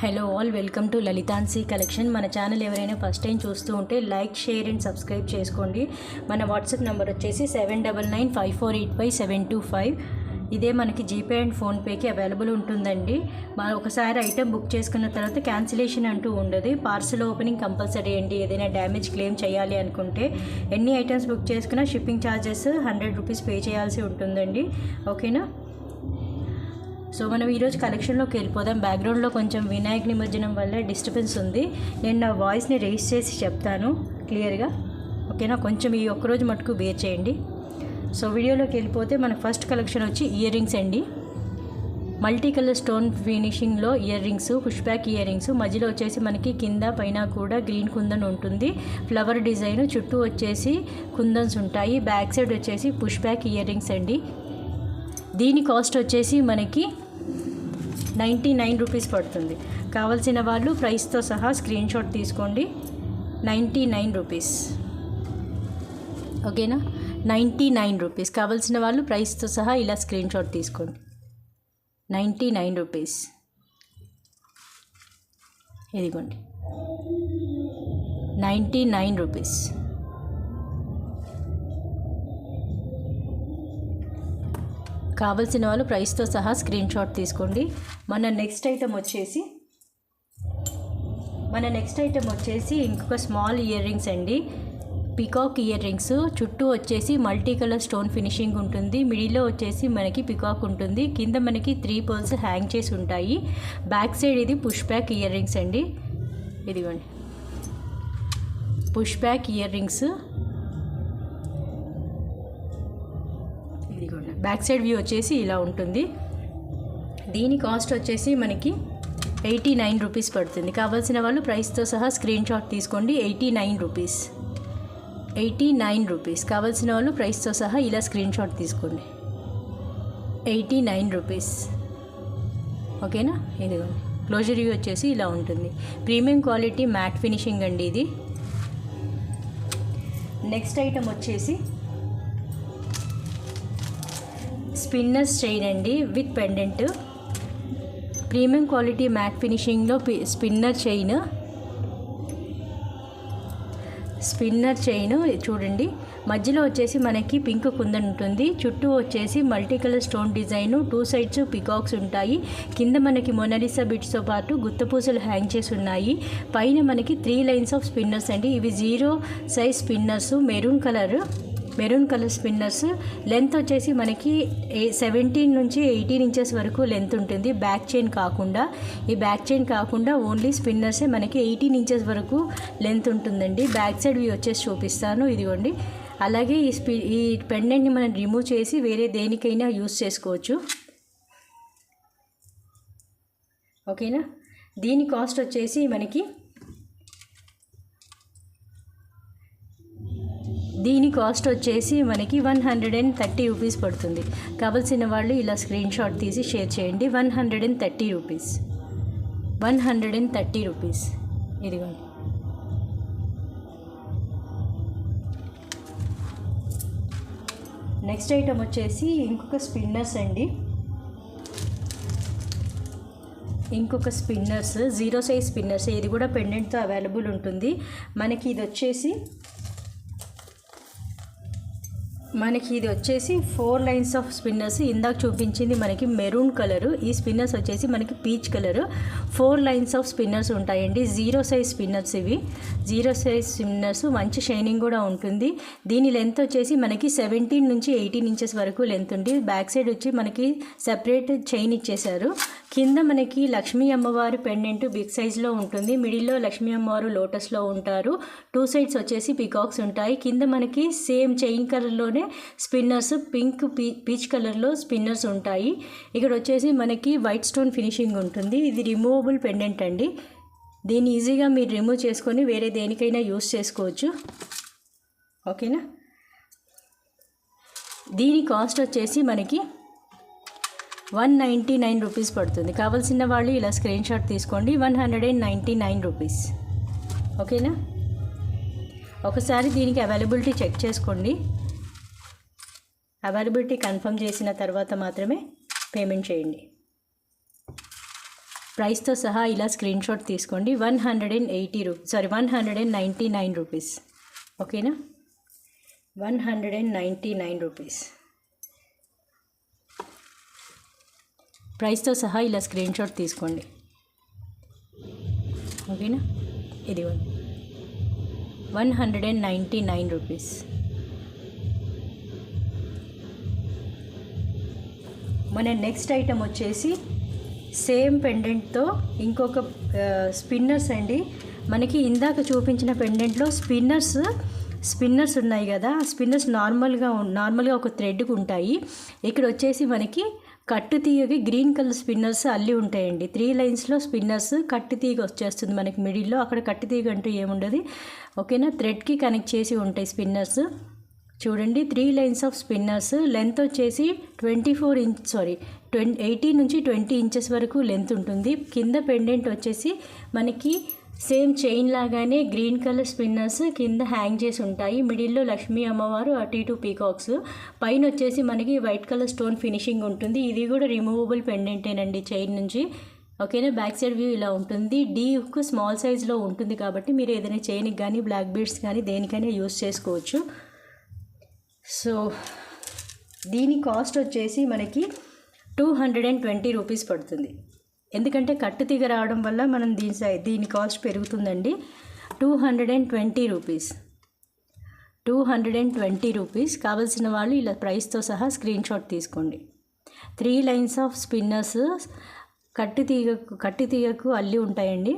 Hello all, welcome to Lalitansi collection. మన channel ఎవరైనా first time చూస్తూ ఉంటే లైక్, షేర్ అండ్ సబ్స్క్రైబ్ చేసుకోండి. మన వాట్సాప్ నెంబర్ వచ్చేసి 7995485725. ఇదే మనకి జీపే అండ్ ఫోన్పేకి అవైలబుల్ ఉంటుందండి. మనం ఒకసారి ఐటెం బుక్ చేసుకున్న తర్వాత క్యాన్సిలేషన్ అంటూ ఉండదు. పార్సల్ ఓపెనింగ్ కంపల్సరీ అండి. ఏదైనా డ్యామేజ్ క్లెయిమ్ చేయాలి అనుకుంటే ఎన్ని ఐటమ్స్ బుక్ చేసుకున్నా షిప్పింగ్ ఛార్జెస్ 100 రూపీస్ పే చేయాల్సి ఉంటుందండి. ఓకేనా? సో మనం ఈరోజు కలెక్షన్లోకి వెళ్ళిపోదాం. బ్యాక్గ్రౌండ్లో కొంచెం వినాయక నిమజ్జనం వల్ల డిస్టర్బెన్స్ ఉంది. నేను నా వాయిస్ని రేస్ చేసి చెప్తాను క్లియర్గా. ఓకేనా? కొంచెం ఈ ఒక్కరోజు మటుకు బేర్ చేయండి. సో వీడియోలోకి వెళ్ళిపోతే మనకు ఫస్ట్ కలెక్షన్ వచ్చి ఇయర్ రింగ్స్ అండి. మల్టీ కలర్ స్టోన్ ఫినిషింగ్లో earrings, push back earrings. మధ్యలో వచ్చేసి మనకి కింద పైన కూడా గ్రీన్ కుందన్ ఉంటుంది. ఫ్లవర్ డిజైన్, చుట్టూ వచ్చేసి కుందన్స్ ఉంటాయి. బ్యాక్ సైడ్ వచ్చేసి పుష్ బ్యాక్ ఇయర్ రింగ్స్ అండి. దీని కాస్ట్ వచ్చేసి మనకి 99 రూపీస్ పడుతుంది. కావాల్సిన వాళ్ళు ప్రైస్తో సహా స్క్రీన్ షాట్ తీసుకోండి. 99 రూపీస్. ఓకేనా? 99 రూపీస్. కావాల్సిన వాళ్ళు ప్రైస్తో సహా ఇలా స్క్రీన్ షాట్ తీసుకోండి. 99 రూపీస్. ఇదిగోండి, 99 రూపీస్. కావాల్సిన వాళ్ళు ప్రైస్తో సహా స్క్రీన్ షాట్ తీసుకోండి. మన నెక్స్ట్ ఐటమ్ వచ్చేసి ఇంకొక స్మాల్ ఇయర్ రింగ్స్ అండి. Peacock ear rings. చుట్టూ వచ్చేసి మల్టీ కలర్ స్టోన్ ఫినిషింగ్ ఉంటుంది. మిడిల్లో వచ్చేసి మనకి పికాక్ ఉంటుంది. కింద మనకి 3 పర్ల్స్ హ్యాంగ్ చేసి ఉంటాయి. బ్యాక్ సైడ్ ఇది పుష్ బ్యాక్ ఇయర్ రింగ్స్ అండి. ఇదిగోండి, push back ear rings. Back side view వచ్చేసి ఇలా ఉంటుంది. దీని కాస్ట్ వచ్చేసి మనకి 89 రూపీస్ పడుతుంది. కావాల్సిన వాళ్ళు ప్రైస్తో సహా స్క్రీన్ షాట్ తీసుకోండి. 89 రూపీస్. 89 రూపీస్. కావాల్సిన వాళ్ళు ప్రైస్తో సహా ఇలా స్క్రీన్ షాట్ తీసుకోండి. 89 రూపీస్. ఓకేనా? ఇదిగోండి, క్లోజర్ వ్యూ వచ్చేసి ఇలా ఉంటుంది. ప్రీమియం క్వాలిటీ మ్యాట్ ఫినిషింగ్ అండి ఇది. నెక్స్ట్ ఐటమ్ వచ్చేసి స్పిన్నర్స్ చైన్ అండి with pendant. Premium quality matte ఫినిషింగ్లో స్పిన్నర్ చైన్ చూడండి. మధ్యలో వచ్చేసి మనకి పింక్ కుందన్ ఉంటుంది. చుట్టూ వచ్చేసి multi colour stone design, 2 sides peacocks ఉంటాయి. కింద మనకి మొనాలిసా బిట్స్తో పాటు గుత్తపూసలు హ్యాంగ్ చేసి ఉన్నాయి. పైన మనకి 3 లైన్స్ ఆఫ్ స్పిన్నర్స్ అండి. ఇవి 0 size spinners. Maroon colour spinners. Length వచ్చేసి మనకి 17 నుంచి 18 ఇంచెస్ వరకు లెంత్ ఉంటుంది. బ్యాక్ చైన్ కాకుండా ఓన్లీ స్పిన్నర్సే మనకి 18 ఇంచెస్ వరకు లెంత్ ఉంటుందండి. బ్యాక్ సైడ్ వ్యూ వచ్చేసి చూపిస్తాను. ఇదిగోండి. అలాగే ఈ పెండెంట్ని మనం రిమూవ్ చేసి వేరే దేనికైనా యూస్ చేసుకోవచ్చు. ఓకేనా? దీని కాస్ట్ వచ్చేసి మనకి 130 రూపీస్ పడుతుంది. కావాల్సిన వాళ్ళు ఇలా స్క్రీన్ షాట్ తీసి షేర్ చేయండి. 130 రూపీస్. 130 రూపీస్. ఇదిగోండి. నెక్స్ట్ ఐటమ్ వచ్చేసి ఇంకొక స్పిన్నర్స్ అండి. ఇంకొక స్పిన్నర్స్ 0 సైజ్ స్పిన్నర్స్. ఇది కూడా పెండెంట్తో అవైలబుల్ ఉంటుంది. మనకి ఇది వచ్చేసి 4 లైన్స్ ఆఫ్ స్పిన్నర్స్. ఇందాక చూపించింది మనకి మెరూన్ కలరు. ఈ స్పిన్నర్స్ వచ్చేసి మనకి peach colour. 4 lines of spinners ఉంటాయండి. 0 సైజ్ స్పిన్నర్స్ ఇవి. 0 సైజ్ స్పిన్నర్స్. మంచి షైనింగ్ కూడా ఉంటుంది. దీని లెంత్ వచ్చేసి మనకి 17 నుంచి 18 ఇంచెస్ వరకు లెంత్ ఉంది. బ్యాక్ సైడ్ వచ్చి మనకి సెపరేట్ చైన్ ఇచ్చేశారు. కింద మనకి లక్ష్మీ అమ్మవారు పెండెంట్ బిగ్ సైజ్లో ఉంటుంది. మిడిల్లో లక్ష్మీ అమ్మవారు లోటస్లో ఉంటారు. 2 సైడ్స్ వచ్చేసి పికాక్స్ ఉంటాయి. కింద మనకి సేమ్ చైన్ కలర్లోనే స్పిన్నర్స్, పింక్ పీచ్ కలర్లో స్పిన్నర్స్ ఉంటాయి. ఇక్కడ వచ్చేసి మనకి వైట్ స్టోన్ ఫినిషింగ్ ఉంటుంది. ఇది రిమూవబుల్ పెండెంట్ అండి. దీన్ని ఈజీగా మీరు రిమూవ్ చేసుకొని వేరే దేనికైనా యూస్ చేసుకోవచ్చు. ఓకేనా? దీని కాస్ట్ వచ్చేసి మనకి 199 రూపీస్ పడుతుంది. కావాల్సిన వాళ్ళు ఇలా స్క్రీన్ షాట్ తీసుకోండి. 199 రూపీస్. ఓకేనా? ఒకసారి దీనికి అవైలబిలిటీ చెక్ చేసుకోండి. అవైలబిలిటీ కన్ఫర్మ్ చేసిన తర్వాత మాత్రమే పేమెంట్ చేయండి. ప్రైస్తో సహా ఇలా స్క్రీన్ షాట్ తీసుకోండి. 199 రూపీస్. ఓకేనా, 199 రూపీస్ ప్రైస్తో సహా ఇలా స్క్రీన్ షాట్ తీసుకోండి. ఓకేనా, ఇది 199 రూపీస్. మన నెక్స్ట్ ఐటమ్ వచ్చేసి సేమ్ పెండెంట్తో ఇంకొక స్పిన్నర్స్ అండి. మనకి ఇందాక చూపించిన పెండెంట్లో స్పిన్నర్స్ ఉన్నాయి కదా, స్పిన్నర్స్ నార్మల్గా ఒక థ్రెడ్కి ఉంటాయి. ఇక్కడ వచ్చేసి మనకి కట్టు తీగకి గ్రీన్ కలర్ స్పిన్నర్స్ అల్లి ఉంటాయండి. 3 లైన్స్లో స్పిన్నర్స్, కట్టు తీగ వచ్చేస్తుంది మనకి మిడిల్లో. అక్కడ కట్టు తీగ అంటూ ఏముండదు. ఓకేనా, థ్రెడ్కి కనెక్ట్ చేసి ఉంటాయి స్పిన్నర్స్. చూడండి, 3 లైన్స్ ఆఫ్ స్పిన్నర్స్. లెంత్ వచ్చేసి 18 నుంచి 20 ఇంచెస్ వరకు లెంత్ ఉంటుంది. కింద పెండెంట్ వచ్చేసి మనకి సేమ్ చైన్ లాగానే గ్రీన్ కలర్ స్పిన్నర్స్ కింద హ్యాంగ్ చేసి ఉంటాయి. మిడిల్లో లక్ష్మీ అమ్మవారు, అటు ఇటు పీకాక్స్. పైన వచ్చేసి మనకి వైట్ కలర్ స్టోన్ ఫినిషింగ్ ఉంటుంది. ఇది కూడా రిమూవబుల్ పెండెంటేనండి చైన్ నుంచి. ఓకేనా, బ్యాక్ సైడ్ వ్యూ ఇలా ఉంటుంది. డీ హుక్ స్మాల్ సైజ్లో ఉంటుంది కాబట్టి మీరు ఏదైనా చైన్కి కానీ బ్లాక్ బీడ్స్ కానీ దేనికైనా యూస్ చేసుకోవచ్చు. సో దీని కాస్ట్ వచ్చేసి మనకి 220 రూపీస్ పడుతుంది. ఎందుకంటే కట్టు తీగ రావడం వల్ల మనం దీని కాస్ట్ పెరుగుతుందండి. 220 రూపీస్. కావాల్సిన వాళ్ళు ఇలా ప్రైస్తో సహా స్క్రీన్ షాట్ తీసుకోండి. 3 లైన్స్ ఆఫ్ స్పిన్నర్స్ కట్టు తీగకు అల్లి ఉంటాయండి.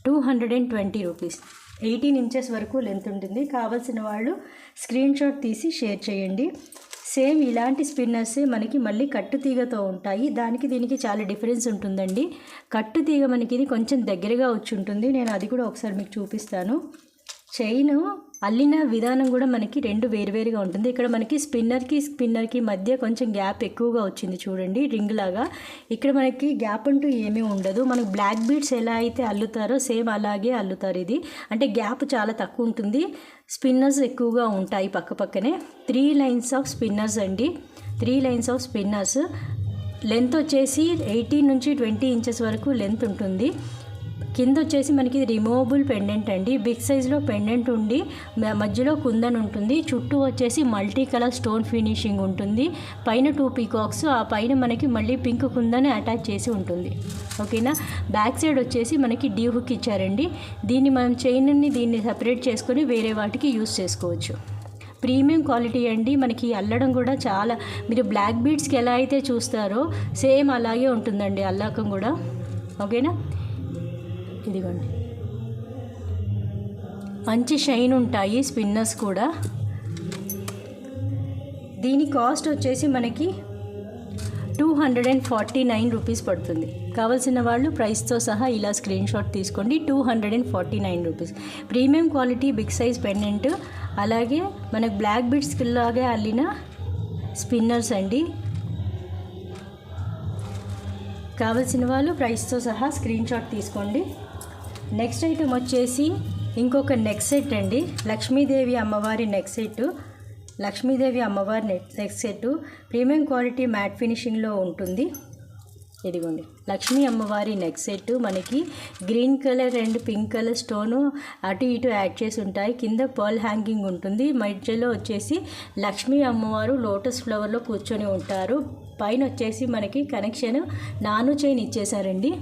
220 రూపీస్. 18 ఇంచెస్ వరకు లెంత్ ఉంటుంది. కావాల్సిన వాళ్ళు స్క్రీన్ షాట్ తీసి షేర్ చేయండి. సేమ్ ఇలాంటి స్పిన్నర్సే మనకి మళ్ళీ కట్టు తీగతో ఉంటాయి. దానికి దీనికి చాలా డిఫరెన్స్ ఉంటుందండి. కట్టు తీగ మనకి ఇది కొంచెం దగ్గరగా వచ్చి ఉంటుంది. నేను అది కూడా ఒకసారి మీకు చూపిస్తాను. చైన్ అల్లిన విధానం కూడా మనకి 2 వేరువేరుగా ఉంటుంది. ఇక్కడ మనకి స్పిన్నర్కి మధ్య కొంచెం గ్యాప్ ఎక్కువగా వచ్చింది చూడండి, రింగ్ లాగా. ఇక్కడ మనకి గ్యాప్ అంటూ ఏమీ ఉండదు. మనకు బ్లాక్ బీడ్స్ ఎలా అయితే అల్లుతారో సేమ్ అలాగే అల్లుతారు. ఇది అంటే గ్యాప్ చాలా తక్కువ ఉంటుంది, స్పిన్నర్స్ ఎక్కువగా ఉంటాయి పక్కనే. 3 లైన్స్ ఆఫ్ స్పిన్నర్స్ అండి. 3 లైన్స్ ఆఫ్ స్పిన్నర్స్. లెంత్ వచ్చేసి 18 నుంచి 20 ఇంచెస్ వరకు లెంత్ ఉంటుంది. కింద వచ్చేసి మనకి రిమూవబుల్ పెండెంట్ అండి. బిగ్ సైజ్లో పెండెంట్ ఉండి మధ్యలో కుందన్ ఉంటుంది. చుట్టూ వచ్చేసి మల్టీ కలర్ స్టోన్ ఫినిషింగ్ ఉంటుంది. పైన 2 పీకాక్స్, ఆ పైన మనకి మళ్ళీ పింక్ కుందన్ అటాచ్ చేసి ఉంటుంది. ఓకేనా, బ్యాక్ సైడ్ వచ్చేసి మనకి డీ హుక్ ఇచ్చారండి. దీన్ని మనం దీన్ని సపరేట్ చేసుకొని వేరే వాటికి యూస్ చేసుకోవచ్చు. ప్రీమియం క్వాలిటీ అండి. మనకి అల్లడం కూడా చాలా, మీరు బ్లాక్ బీడ్స్కి ఎలా అయితే చూస్తారో సేమ్ అలాగే ఉంటుందండి అల్లాకం కూడా. ఓకేనా, ఇదిగోండి, మంచి షైన్ ఉంటాయి స్పిన్నర్స్ కూడా. దీని కాస్ట్ వచ్చేసి మనకి 249 రూపీస్ పడుతుంది. కావాల్సిన వాళ్ళు ప్రైస్తో సహా ఇలా స్క్రీన్ షాట్ తీసుకోండి. 249 rupees. Premium quality big size pendant, అలాగే మనకు బ్లాక్ బీడ్స్కి లాగే అల్లిన స్పిన్నర్స్ అండి. కావాల్సిన వాళ్ళు ప్రైస్తో సహా స్క్రీన్ షాట్ తీసుకోండి. నెక్స్ట్ ఐటమ్ వచ్చేసి ఇంకొక నెక్ సెట్ అండి. లక్ష్మీదేవి అమ్మవారి neck set. Premium quality matte ఫినిషింగ్లో ఉంటుంది. ఇదిగోండి, లక్ష్మీ అమ్మవారి నెక్ సెట్. మనకి green colour and pink colour stone అటు ఇటు యాడ్ చేసి ఉంటాయి. కింద పర్ల్ హ్యాంగింగ్ ఉంటుంది. మధ్యలో వచ్చేసి లక్ష్మీ అమ్మవారు లోటస్ ఫ్లవర్లో కూర్చొని ఉంటారు. పైన వచ్చేసి మనకి కనెక్షన్ నాను చైన్ ఇచ్చేసారండి.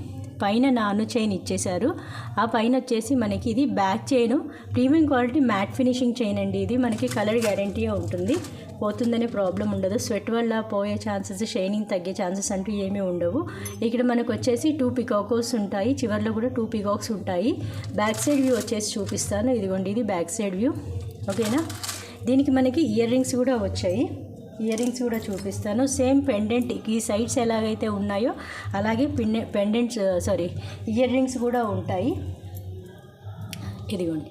ఆ పైన వచ్చేసి మనకి ఇది back chain. Premium quality matte finishing chain అండి. ఇది మనకి కలర్ గ్యారంటీగా ఉంటుంది, పోతుందనే ప్రాబ్లం ఉండదు. స్వెట్ వల్ల పోయే ఛాన్సెస్, షైనింగ్ తగ్గే ఛాన్సెస్ అంటూ ఏమీ ఉండవు. ఇక్కడ మనకు వచ్చేసి 2 పికాక్స్ ఉంటాయి. చివర్లో కూడా 2 పికాక్స్ ఉంటాయి. బ్యాక్ సైడ్ వ్యూ వచ్చేసి చూపిస్తాను. ఇదిగోండి, ఇది బ్యాక్ సైడ్ వ్యూ. ఓకేనా, దీనికి మనకి ఇయర్ రింగ్స్ కూడా వచ్చాయి. ఇయర్ రింగ్స్ కూడా చూపిస్తాను. సేమ్ పెండెంట్ ఈ సైడ్స్ ఎలాగైతే ఉన్నాయో అలాగే ఇయర్ రింగ్స్ కూడా ఉంటాయి. ఇదిగోండి,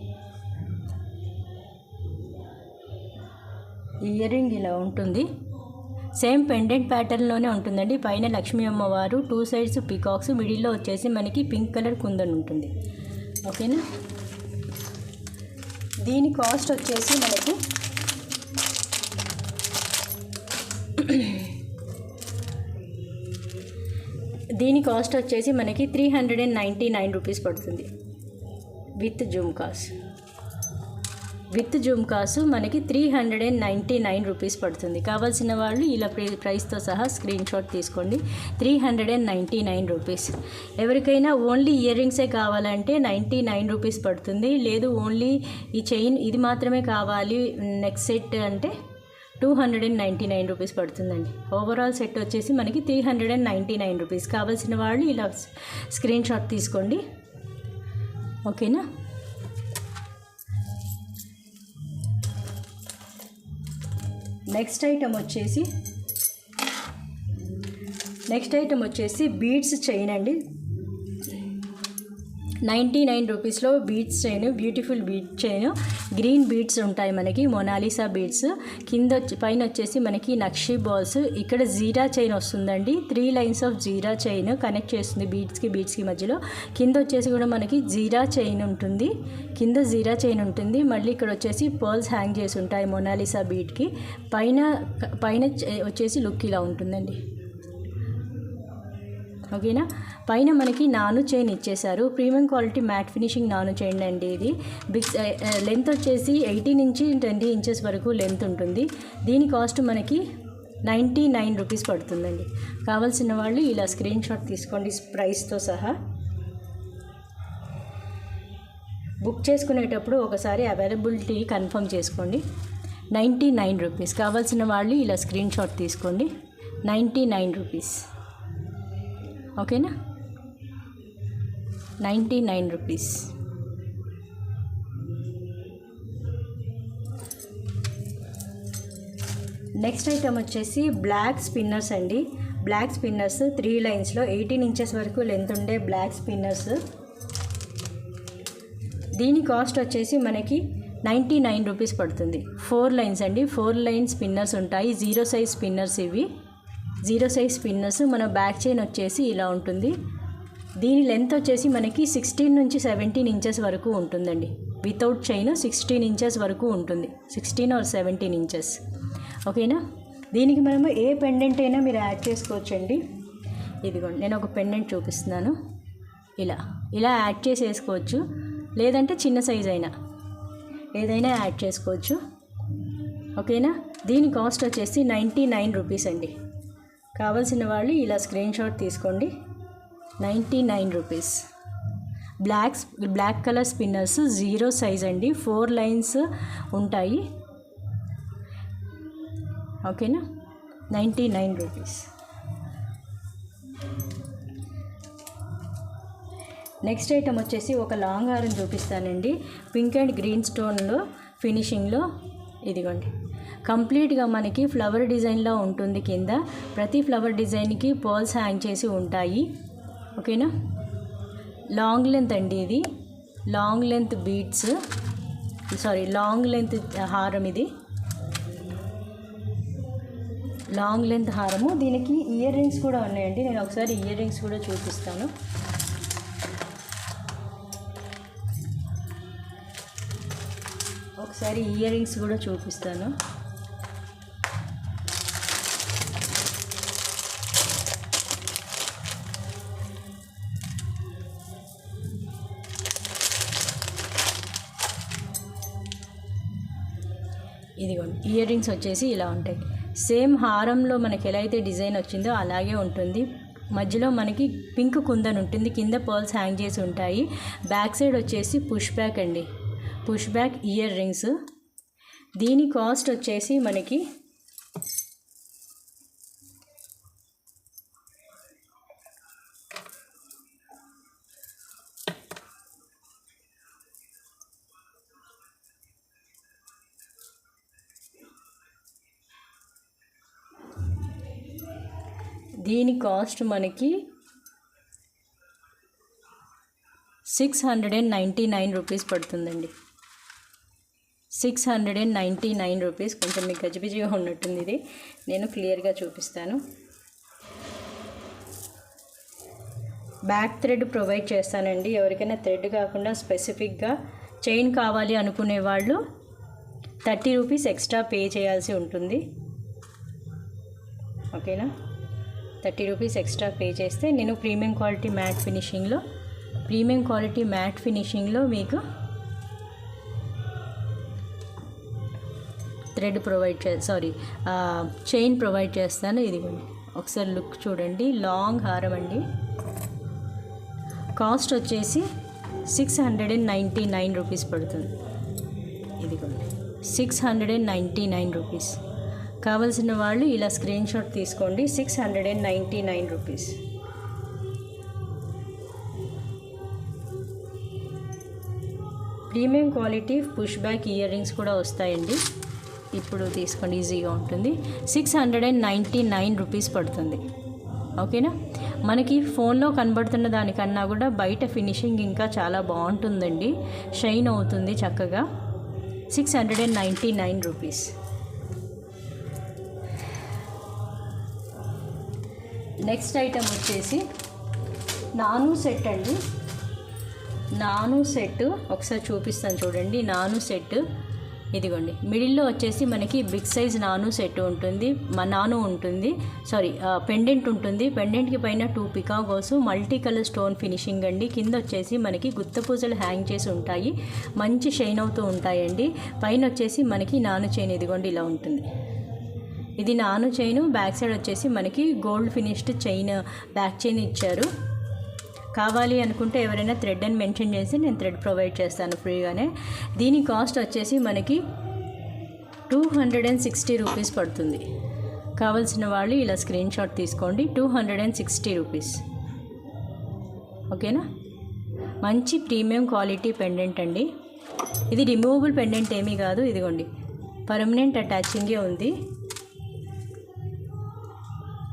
ఇయర్ రింగ్ ఇలా ఉంటుంది. సేమ్ పెండెంట్ ప్యాటర్న్లోనే ఉంటుందండి. పైన లక్ష్మీ అమ్మవారు, 2 సైడ్స్ పీకాక్స్, మిడిల్లో వచ్చేసి మనకి పింక్ కలర్ కుందన్ ఉంటుంది. ఓకేనా, దీని కాస్ట్ వచ్చేసి మనకి దీని కాస్ట్ వచ్చేసి మనకి 399 రూపీస్ పడుతుంది విత్ జుమ్కాస్ మనకి 399 రూపీస్ పడుతుంది. కావాల్సిన వాళ్ళు ఇలా ప్రైస్తో సహా స్క్రీన్ షాట్ తీసుకోండి. 399 రూపీస్. ఎవరికైనా ఓన్లీ ఇయర్ రింగ్సే కావాలంటే 99 రూపీస్ పడుతుంది. లేదు ఓన్లీ ఈ చైన్ ఇది మాత్రమే కావాలి నెక్స్ట్ సెట్ అంటే 299 రూపీస్ పడుతుందండి. ఓవరాల్ సెట్ వచ్చేసి మనకి 399 రూపీస్. కావాల్సిన వాళ్ళు ఇలా స్క్రీన్ షాట్ తీసుకోండి. ఓకేనా. నెక్స్ట్ ఐటమ్ వచ్చేసి బీడ్స్ చైన్ అండి. 99 రూపీస్లో beads chain, beautiful bead chain, green beads ఉంటాయి మనకి, మొనాలిసా బీడ్స్. పైన వచ్చేసి మనకి నక్షి బాల్స్. ఇక్కడ జీరా చైన్ వస్తుందండి. 3 lines of jeera chain connect చేస్తుంది బీడ్స్కి మధ్యలో. కింద వచ్చేసి కూడా మనకి జీరా చైన్ ఉంటుంది. మళ్ళీ ఇక్కడ వచ్చేసి పర్ల్స్ హ్యాంగ్ చేసి ఉంటాయి మొనాలిసా బీడ్కి. పైన వచ్చేసి లుక్ ఇలా ఉంటుందండి. ఓకేనా. పైన మనకి నాను చైన్ ఇచ్చేసారు. ప్రీమియం క్వాలిటీ మ్యాట్ ఫినిషింగ్ నాను చైన్ అండి. ఇది బిగ్ లెంత్ వచ్చేసి 18 నుంచి 20 ఇంచెస్ వరకు లెంత్ ఉంటుంది. దీని కాస్ట్ మనకి 99 రూపీస్ పడుతుందండి. కావాల్సిన వాళ్ళు ఇలా స్క్రీన్ షాట్ తీసుకోండి ప్రైస్తో సహా. బుక్ చేసుకునేటప్పుడు ఒకసారి అవైలబిలిటీ కన్ఫర్మ్ చేసుకోండి. 99 రూపీస్. కావాల్సిన వాళ్ళు ఇలా స్క్రీన్ షాట్ తీసుకోండి. 99 రూపీస్. ఓకేనా. 99 రూపీస్. నెక్స్ట్ ఐటమ్ వచ్చేసి బ్లాక్ స్పిన్నర్స్ అండి. బ్లాక్ స్పిన్నర్స్ 3 లైన్స్లో 18 ఇంచెస్ వరకు లెంత్ ఉండే బ్లాక్ స్పిన్నర్స్. దీని కాస్ట్ వచ్చేసి మనకి 99 రూపీస్ పడుతుంది. 4 లైన్స్ అండి. 4 లైన్ స్పిన్నర్స్ ఉంటాయి. 0 సైజ్ స్పిన్నర్స్ ఇవి. 0 సైజ్ స్పిన్నర్స్. మన బ్యాక్ చైన్ వచ్చేసి ఇలా ఉంటుంది. దీని లెంత్ వచ్చేసి మనకి 16 నుంచి 17 ఇంచెస్ వరకు ఉంటుందండి. వితౌట్ చైన్ 16 ఇంచెస్ వరకు ఉంటుంది. 16 ఆర్ 17 ఇంచెస్. ఓకేనా. దీనికి మనము ఏ పెండెంట్ అయినా మీరు యాడ్ చేసుకోవచ్చండి. ఇదిగోండి నేను ఒక పెండెంట్ చూపిస్తున్నాను. ఇలా యాడ్ చేసేసుకోవచ్చు. లేదంటే చిన్న సైజ్ అయినా ఏదైనా యాడ్ చేసుకోవచ్చు. ఓకేనా. దీని కాస్ట్ వచ్చేసి 99 రూపీస్ అండి. కావాల్సిన వాళ్ళు ఇలా స్క్రీన్ షాట్ తీసుకోండి. 99 rupees. Black colour spinners 0 size అండి. 4 లైన్స్ ఉంటాయి. ఓకేనా. 99 రూపీస్. నెక్స్ట్ ఐటమ్ వచ్చేసి ఒక లాంగ్ హారం చూపిస్తానండి. పింక్ అండ్ గ్రీన్ స్టోన్లో ఫినిషింగ్లో. ఇదిగోండి కంప్లీట్గా మనకి ఫ్లవర్ డిజైన్లో ఉంటుంది. కింద ప్రతి ఫ్లవర్ డిజైన్కి పర్ల్స్ హ్యాంగ్ చేసి ఉంటాయి. ఓకేనా. లాంగ్ లెంత్ అండి. ఇది long length beads, long length హారం. ఇది లాంగ్ లెంత్ హారము. దీనికి ఇయర్ రింగ్స్ కూడా ఉన్నాయండి. నేను ఒకసారి ఇయర్ రింగ్స్ కూడా చూపిస్తాను. ఇదిగోండి ఇయర్ రింగ్స్ వచ్చేసి ఇలా ఉంటాయి. సేమ్ హారంలో మనకి ఎలా అయితే డిజైన్ వచ్చిందో అలాగే ఉంటుంది. మధ్యలో మనకి పింక్ కుందన్ ఉంటుంది. కింద పర్ల్స్ హ్యాంగ్ చేసి ఉంటాయి. బ్యాక్ సైడ్ వచ్చేసి పుష్ బ్యాక్ అండి. Push back ear rings. దీని కాస్ట్ వచ్చేసి మనకి దీని కాస్ట్ మనకి 699 రూపీస్ పడుతుందండి. 699 రూపీస్. కొంచెం మీకు గజిబిజిగా ఉన్నట్టుంది. ఇది నేను క్లియర్గా చూపిస్తాను. బ్యాక్ థ్రెడ్ ప్రొవైడ్ చేస్తానండి. ఎవరికైనా థ్రెడ్ కాకుండా స్పెసిఫిక్గా చైన్ కావాలి అనుకునే వాళ్ళు 30 రూపీస్ ఎక్స్ట్రా పే చేయాల్సి ఉంటుంది. ఓకేనా. 30 రూపీస్ ఎక్స్ట్రా పే చేస్తే నేను ప్రీమియం క్వాలిటీ మ్యాట్ ఫినిషింగ్లో మీకు థ్రెడ్ చైన్ ప్రొవైడ్ చేస్తాను. ఇదిగోండి ఒకసారి లుక్ చూడండి. లాంగ్ హారం అండి. కాస్ట్ వచ్చేసి 699 రూపీస్ పడుతుంది. ఇదిగోండి 699 రూపీస్. కావాల్సిన వాళ్ళు ఇలా స్క్రీన్ షాట్ తీసుకోండి. 699 rupees. Premium quality push back earrings కూడా వస్తాయండి. ఇప్పుడు తీసుకోండి, ఈజీగా ఉంటుంది. 699 రూపీస్ పడుతుంది. ఓకేనా. మనకి ఫోన్లో కనబడుతున్న దానికన్నా కూడా బయట ఫినిషింగ్ ఇంకా చాలా బాగుంటుందండి. షైన్ అవుతుంది చక్కగా. 699 రూపీస్. నెక్స్ట్ ఐటమ్ వచ్చేసి నాను సెట్ అండి. నాను సెట్ ఒకసారి చూపిస్తాను చూడండి. నాను సెట్ ఇదిగోండి. మిడిల్లో వచ్చేసి మనకి బిగ్ సైజ్ నాను సెట్ ఉంటుంది. పెండెంట్ ఉంటుంది. పెండెంట్కి పైన 2 పికాగోస్, మల్టీ కలర్ స్టోన్ ఫినిషింగ్ అండి. కింద వచ్చేసి మనకి గుత్త పూసలు హ్యాంగ్ చేసి ఉంటాయి. మంచి షైన్ అవుతూ ఉంటాయండి. పైన వచ్చేసి మనకి నాను చైన్ ఇదిగోండి ఇలా ఉంటుంది. ఇది నాను చైన్. బ్యాక్ సైడ్ వచ్చేసి మనకి gold finished chain, back chain ఇచ్చారు. కావాలి అనుకుంటే ఎవరైనా థ్రెడ్ అని మెన్షన్ చేసి నేను థ్రెడ్ ప్రొవైడ్ చేస్తాను ఫ్రీగానే. దీని కాస్ట్ వచ్చేసి మనకి 260 రూపీస్ పడుతుంది. కావాల్సిన వాళ్ళు ఇలా స్క్రీన్ షాట్ తీసుకోండి. 260 రూపీస్. ఓకేనా. మంచి ప్రీమియం క్వాలిటీ పెండెంట్ అండి. ఇది రిమూవబుల్ పెండెంట్ ఏమీ కాదు. ఇదిగోండి పర్మనెంట్ అటాచింగే ఉంది.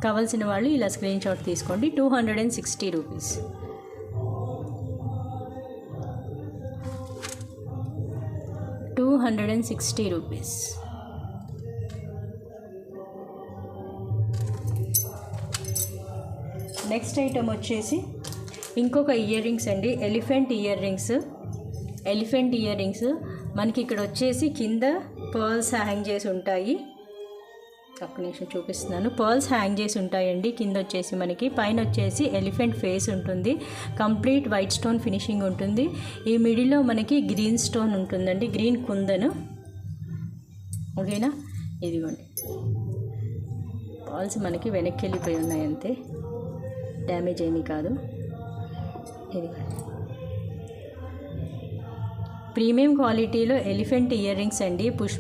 కావాల్సిన వాళ్ళు ఇలా స్క్రీన్ షాట్ తీసుకోండి. 260 రూపీస్. నెక్స్ట్ ఐటమ్ వచ్చేసి ఇంకొక ఇయర్ రింగ్స్ అండి. ఎలిఫెంట్ ఇయర్ రింగ్స్ మనకి ఇక్కడ వచ్చేసి కింద పర్ల్స్ హ్యాంగ్ చేసి ఉంటాయి. ఒక్క నిమిషం చూపిస్తున్నాను. పర్ల్స్ హ్యాంగ్ చేసి ఉంటాయండి. కింద వచ్చేసి మనకి, పైన వచ్చేసి ఎలిఫెంట్ ఫేస్ ఉంటుంది. కంప్లీట్ వైట్ స్టోన్ ఫినిషింగ్ ఉంటుంది. ఈ మిడిల్లో మనకి గ్రీన్ స్టోన్ ఉంటుందండి, గ్రీన్ కుందను. ఓకేనా. ఇదిగోండి పర్ల్స్ మనకి వెనక్కి వెళ్ళిపోయి ఉన్నాయి, అంతే, డ్యామేజ్ ఏమీ కాదు. ఇదిగోండి ప్రీమియం క్వాలిటీలో ఎలిఫెంట్ ఇయర్ రింగ్స్ అండి. Push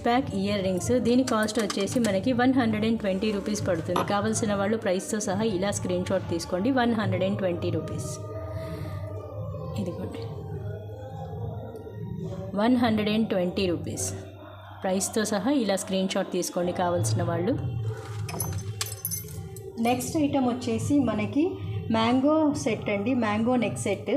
back ear rings. దీని కాస్ట్ వచ్చేసి మనకి 120 రూపీస్ పడుతుంది. కావాల్సిన వాళ్ళు ప్రైస్తో సహా ఇలా స్క్రీన్ షాట్ తీసుకోండి. 120 రూపీస్. ఇదిగోండి 120 రూపీస్. ప్రైస్తో సహా ఇలా స్క్రీన్ షాట్ తీసుకోండి కావాల్సిన వాళ్ళు. నెక్స్ట్ ఐటమ్ వచ్చేసి మనకి మ్యాంగో సెట్ అండి. మ్యాంగో నెక్ సెట్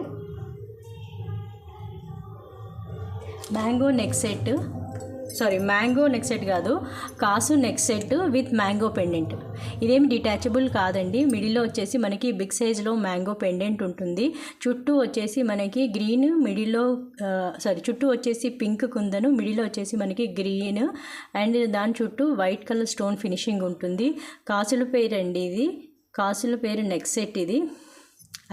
కాదు, కాసు neck set with mango pendant. ఇదేమి డిటాచబుల్ కాదండి. మిడిల్లో వచ్చేసి మనకి బిగ్ సైజ్లో మ్యాంగో పెండెంట్ ఉంటుంది. చుట్టూ వచ్చేసి మనకి గ్రీన్, చుట్టూ వచ్చేసి పింక్ కుందను, మిడిల్లో వచ్చేసి మనకి గ్రీన్ అండ్ దాని చుట్టూ వైట్ కలర్ స్టోన్ ఫినిషింగ్ ఉంటుంది. కాసుల పేరు అండి ఇది. కాసుల పేరు నెక్ సెట్ ఇది.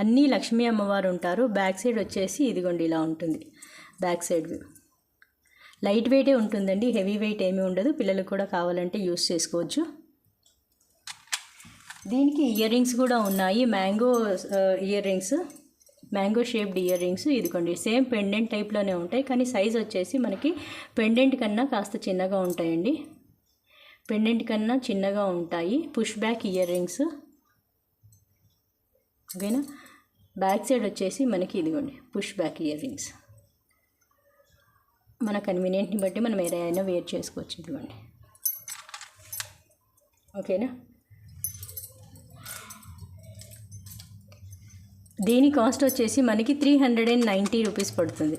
అన్నీ లక్ష్మీ అమ్మవారు ఉంటారు. బ్యాక్ సైడ్ వచ్చేసి ఇదిగోండి ఇలా ఉంటుంది. బ్యాక్ సైడ్ వ్యూ లైట్ వెయిటే ఉంటుందండి, హెవీ వెయిట్ ఏమీ ఉండదు. పిల్లలు కూడా కావాలంటే యూస్ చేసుకోవచ్చు. దీనికి ఇయర్ రింగ్స్ కూడా ఉన్నాయి. Mango shaped ear rings. ఇదిగోండి సేమ్ పెండెంట్ టైప్లోనే ఉంటాయి, కానీ సైజ్ వచ్చేసి మనకి పెండెంట్ కన్నా కాస్త చిన్నగా ఉంటాయండి. Push back ear rings. ఓకేనా. బ్యాక్ సైడ్ వచ్చేసి మనకి ఇదిగోండి పుష్ బ్యాక్ ఇయర్ రింగ్స్. మన కన్వీనియంట్ని బట్టి మనం ఏదైనా వేర్ చేసుకోవచ్చు. ఇదిగోండి. ఓకేనా. దీని కాస్ట్ వచ్చేసి మనకి 390 రూపీస్ పడుతుంది.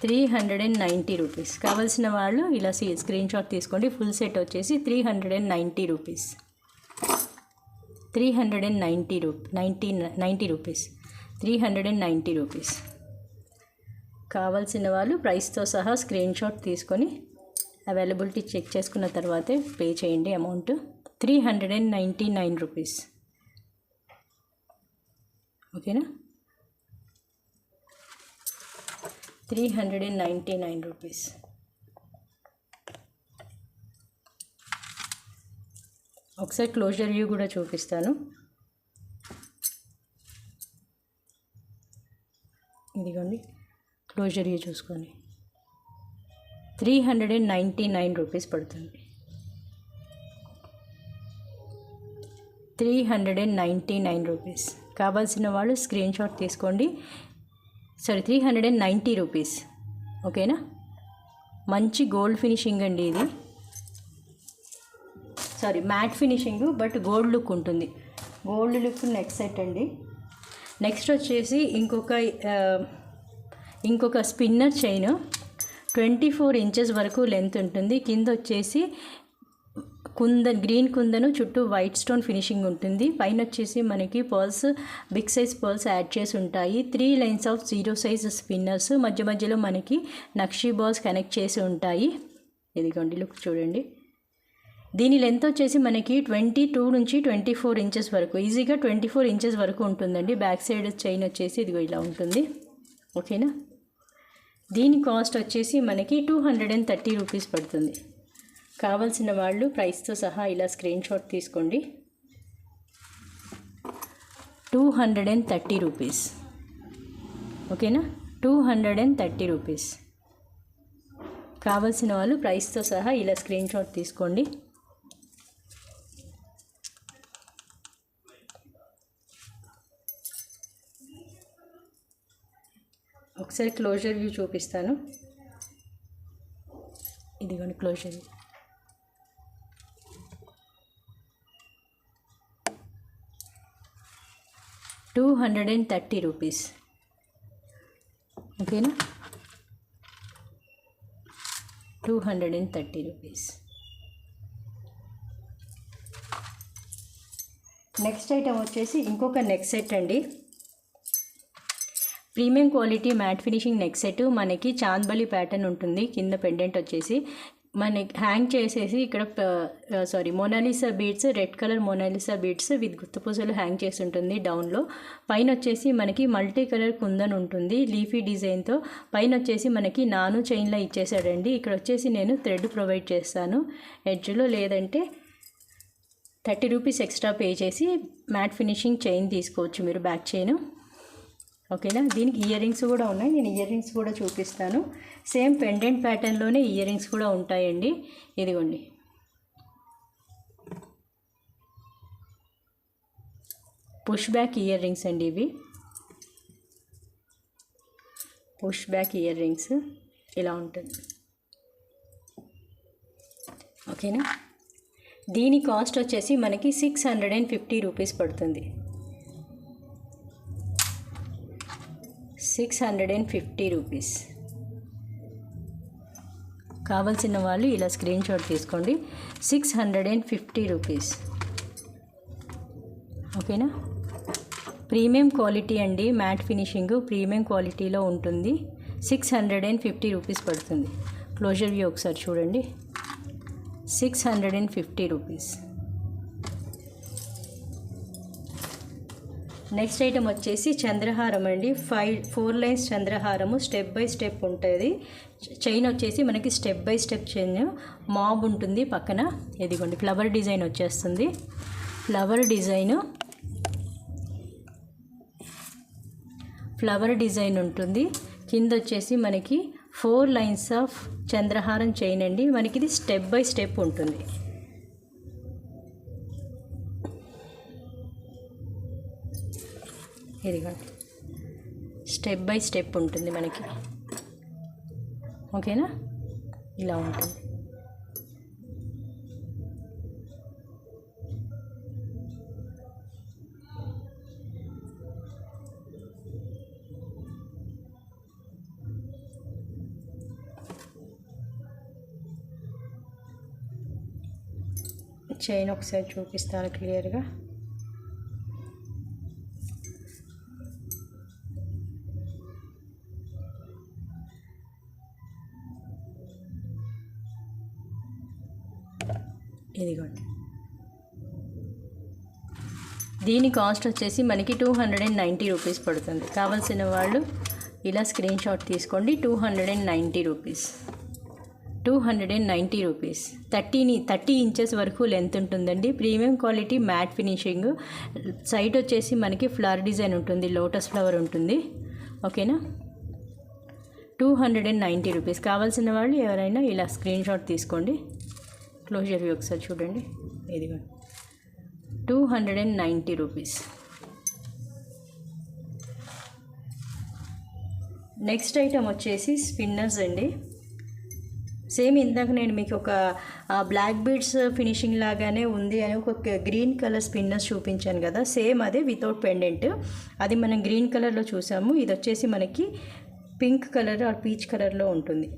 390 రూపీస్. కావాల్సిన వాళ్ళు ఇలా స్క్రీన్ షాట్ తీసుకోండి. ఫుల్ సెట్ వచ్చేసి 390 రూపీస్. 390 రూపీస్. 390 రూపీస్. కావాల్సిన వాళ్ళు ప్రైస్తో సహా స్క్రీన్ షాట్ తీసుకొని అవైలబిలిటీ చెక్ చేసుకున్న తర్వాతే పే చేయండి అమౌంట్. 399 రూపీస్. ఓకేనా, 399 రూపీస్. ఒకసారి క్లోజర్ వ్యూ కూడా చూపిస్తాను. ఇదిగోండి క్లోజర్ వ్యూ చూసుకోండి. 399 రూపీస్ పడుతుంది. 399 రూపీస్. కావాల్సిన వాళ్ళు స్క్రీన్ షాట్ తీసుకోండి. 390 రూపీస్. ఓకేనా, మంచి గోల్డ్ ఫినిషింగ్ అండి ఇది. Matte finishing but gold look ఉంటుంది. గోల్డ్ లుక్ నెక్ సెట్ అండి. నెక్స్ట్ వచ్చేసి ఇంకొక స్పిన్నర్ చైన్ 24 ఇంచెస్ వరకు లెంత్ ఉంటుంది. కింద వచ్చేసి గ్రీన్ కుందను చుట్టూ వైట్ స్టోన్ ఫినిషింగ్ ఉంటుంది. పైన వచ్చేసి మనకి pearls, big size pearls add చేసి ఉంటాయి. 3 లైన్స్ ఆఫ్ 0 సైజ్ స్పిన్నర్స్, మధ్య మధ్యలో మనకి నక్షీ బాల్స్ కనెక్ట్ చేసి ఉంటాయి. ఇదిగోండి లుక్ చూడండి. దీని లెంత్ వచ్చేసి మనకి 22 నుంచి 24 ఇంచెస్ వరకు, ఈజీగా 24 ఇంచెస్ వరకు ఉంటుందండి. బ్యాక్ సైడ్ చైన్ వచ్చేసి ఇదిగో ఇలా ఉంటుంది. ఓకేనా, దీని కాస్ట్ వచ్చేసి మనకి 230 రూపీస్ పడుతుంది. కావాల్సిన వాళ్ళు ప్రైస్తో సహా ఇలా స్క్రీన్ షాట్ తీసుకోండి. 230 రూపీస్. ఓకేనా, 230 రూపీస్. కావాల్సిన వాళ్ళు ప్రైస్తో సహా ఇలా స్క్రీన్ షాట్ తీసుకోండి. ఒకసారి క్లోజర్ వ్యూ చూపిస్తాను. ఇదిగోండి క్లోజర్ వ్యూ. $230 రూపీస్. ఓకేనా, 230 రూపీస్. నెక్స్ట్ ఐటమ్ వచ్చేసి ఇంకొక నెక్ సెట్ అండి. Premium quality matte finishing neck set. మనకి చాంద్బలి ప్యాటర్న్ ఉంటుంది. కింద పెండెంట్ వచ్చేసి మనకి హ్యాంగ్ చేసేసి ఇక్కడ Mona Lisa beads, red colour Mona Lisa beads with గుత్తపూసలు హ్యాంగ్ చేసి ఉంటుంది డౌన్లో. పైన వచ్చేసి మనకి మల్టీ కలర్ కుందన్ ఉంటుంది లీఫీ డిజైన్తో. పైన వచ్చేసి మనకి నాను చైన్లో ఇచ్చేసాడండి. ఇక్కడ వచ్చేసి నేను థ్రెడ్ ప్రొవైడ్ చేస్తాను ఎడ్జ్లో, లేదంటే 30 రూపీస్ ఎక్స్ట్రా పే చేసి మ్యాట్ ఫినిషింగ్ చైన్ తీసుకోవచ్చు మీరు, బ్యాక్ చైన్. ఓకేనా, దీనికి ఇయర్ రింగ్స్ కూడా ఉన్నాయి. నేను ఇయర్ రింగ్స్ కూడా చూపిస్తాను. సేమ్ పెండెంట్ ప్యాటర్న్లోనే ఇయర్ రింగ్స్ కూడా ఉంటాయండి. ఇదిగోండి, పుష్ బ్యాక్ ఇయర్ రింగ్స్ అండి ఇవి. పుష్ బ్యాక్ ఇయర్ రింగ్స్ ఇలా ఉంటుంది. ఓకేనా, దీని కాస్ట్ వచ్చేసి మనకి 650 రూపీస్ పడుతుంది. 650 రూపీస్. కావాల్సిన వాళ్ళు ఇలా స్క్రీన్ షాట్ తీసుకోండి. 650 రూపీస్. ఓకేనా, ప్రీమియం క్వాలిటీ అండి. మ్యాట్ ఫినిషింగ్ ప్రీమియం క్వాలిటీలో ఉంటుంది. 650 రూపీస్ పడుతుంది. క్లోజర్ వ్యూ ఒకసారి చూడండి. 650 రూపీస్. నెక్స్ట్ ఐటమ్ వచ్చేసి చంద్రహారం అండి. 4 లైన్స్ చంద్రహారము, స్టెప్ బై స్టెప్ ఉంటుంది. చైన్ వచ్చేసి మనకి step by step chain, mob ఉంటుంది పక్కన. ఇదిగోండి ఫ్లవర్ డిజైన్ వచ్చేస్తుంది. ఫ్లవర్ డిజైన్ ఉంటుంది. కింద వచ్చేసి మనకి 4 లైన్స్ ఆఫ్ చంద్రహారం చైన్ అండి. మనకి ఇది స్టెప్ బై స్టెప్ ఉంటుంది. ఇదిగోండి స్టెప్ బై స్టెప్ ఉంటుంది మనకి. ఓకేనా, ఇలా ఉంటుంది. చైన్ ఒకసారి చూపిస్తాను క్లియర్గా. ఇదిగోండి దీని కాస్ట్ వచ్చేసి మనకి 290 రూపీస్ పడుతుంది. కావాల్సిన వాళ్ళు ఇలా స్క్రీన్ షాట్ తీసుకోండి. 290 రూపీస్, 290 రూపీస్. 30 ఇంచెస్ వరకు లెంత్ ఉంటుందండి. Premium quality matte finishing. Side వచ్చేసి మనకి ఫ్లవర్ డిజైన్ ఉంటుంది, లోటస్ ఫ్లవర్ ఉంటుంది. ఓకేనా, 290 రూపీస్. కావాల్సిన వాళ్ళు ఎవరైనా ఇలా స్క్రీన్ షాట్ తీసుకోండి. క్లోజర్ వ్యూ ఒకసారి చూడండి. ఇదిగో 290 రూపీస్. నెక్స్ట్ ఐటమ్ వచ్చేసి స్పిన్నర్స్ అండి. సేమ్ ఇందాక నేను మీకు ఒక బ్లాక్ బీడ్స్ ఫినిషింగ్ లాగానే ఉంది అని ఒక గ్రీన్ కలర్ స్పిన్నర్స్ చూపించాను కదా, సేమ్ అదే వితౌట్ పెండెంట్. అది మనం గ్రీన్ కలర్లో చూసాము. ఇది వచ్చేసి మనకి పింక్ కలర్ ఆర్ పీచ్ కలర్లో ఉంటుంది.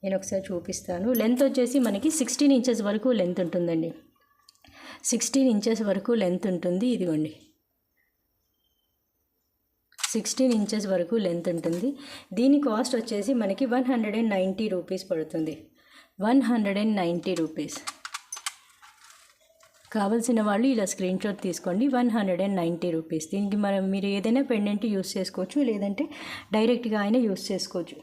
నేను ఒకసారి చూపిస్తాను. లెంత్ వచ్చేసి మనకి 16 ఇంచెస్ వరకు లెంత్ ఉంటుందండి. 16 ఇంచెస్ వరకు లెంత్ ఉంటుంది. ఇదిగోండి 16 ఇంచెస్ వరకు లెంత్ ఉంటుంది. దీని కాస్ట్ వచ్చేసి మనకి 190 రూపీస్ పడుతుంది. 190 రూపీస్. కావాల్సిన వాళ్ళు ఇలా స్క్రీన్ షాట్ తీసుకోండి. 190 రూపీస్. దీనికి మీరు ఏదైనా పెండెంట్ యూస్ చేసుకోవచ్చు, లేదంటే డైరెక్ట్గా అయినా యూస్ చేసుకోవచ్చు.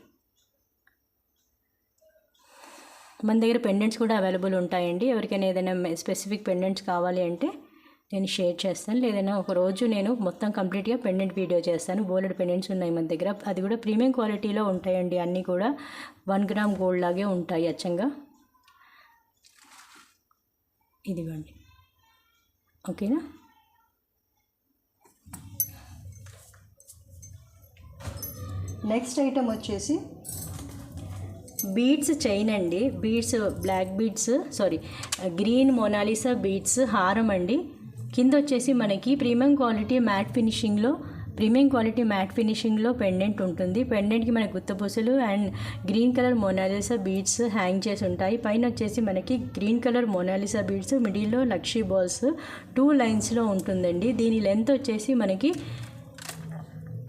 మన దగ్గర పెండెంట్స్ కూడా అవైలబుల్ ఉంటాయండి. ఎవరికైనా ఏదైనా స్పెసిఫిక్ పెండెంట్స్ కావాలి అంటే నేను షేర్ చేస్తాను. లేదైనా ఒక రోజు నేను మొత్తం కంప్లీట్గా పెండెంట్ వీడియో చేస్తాను. బోలెడ్ పెండెంట్స్ ఉన్నాయి మన దగ్గర. అది కూడా ప్రీమియం క్వాలిటీలో ఉంటాయండి. అన్నీ కూడా 1 గ్రామ్ గోల్డ్ లాగే ఉంటాయి అచ్చంగా. ఇదిగోండి. ఓకేనా, నెక్స్ట్ ఐటమ్ వచ్చేసి బీడ్స్ చైన్ అండి. Beads black beads, green Mona Lisa beads హారం అండి. కింద వచ్చేసి మనకి ప్రీమియం క్వాలిటీ మ్యాట్ ఫినిషింగ్లో పెండెంట్ ఉంటుంది. పెండెంట్కి మనకి గుత్తపూసలు and green colour Mona Lisa beads hang చేసి ఉంటాయి. పైన వచ్చేసి మనకి గ్రీన్ కలర్ మొనాలిసా బీడ్స్, మిడిల్లో లక్షీ బాల్స్ 2 లైన్స్లో ఉంటుందండి. దీని లెంత్ వచ్చేసి మనకి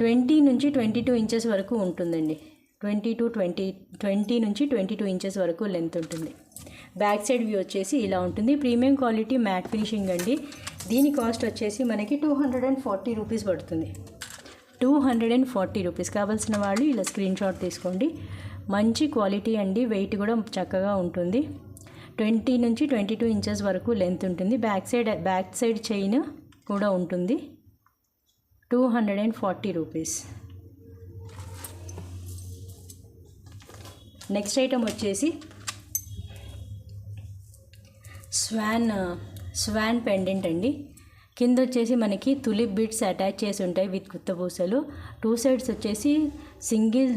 20 నుంచి 22 ఇంచెస్ వరకు ఉంటుందండి. 20 నుంచి 22 ఇంచెస్ వరకు లెంత్ ఉంటుంది. బ్యాక్ సైడ్ వ్యూ వచ్చేసి ఇలా ఉంటుంది. ప్రీమియం క్వాలిటీ మ్యాట్ ఫినిషింగ్ అండి. దీని కాస్ట్ వచ్చేసి మనకి 240 రూపీస్ పడుతుంది. 240 రూపీస్. కావాల్సిన వాళ్ళు ఇలా స్క్రీన్ షాట్ తీసుకోండి. మంచి క్వాలిటీ అండి. వెయిట్ కూడా చక్కగా ఉంటుంది. 20 నుంచి 22 ఇంచెస్ వరకు లెంత్ ఉంటుంది. బ్యాక్ సైడ్ చైన్ కూడా ఉంటుంది. 240 రూపీస్. నెక్స్ట్ ఐటమ్ వచ్చేసి స్వాన్ పెండెంట్ అండి. కింద వచ్చేసి మనకి తులిప్ బీడ్స్ అటాచ్ చేసి ఉంటాయి విత్ గుత్తపూసలు. 2 సైడ్స్ వచ్చేసి సింగిల్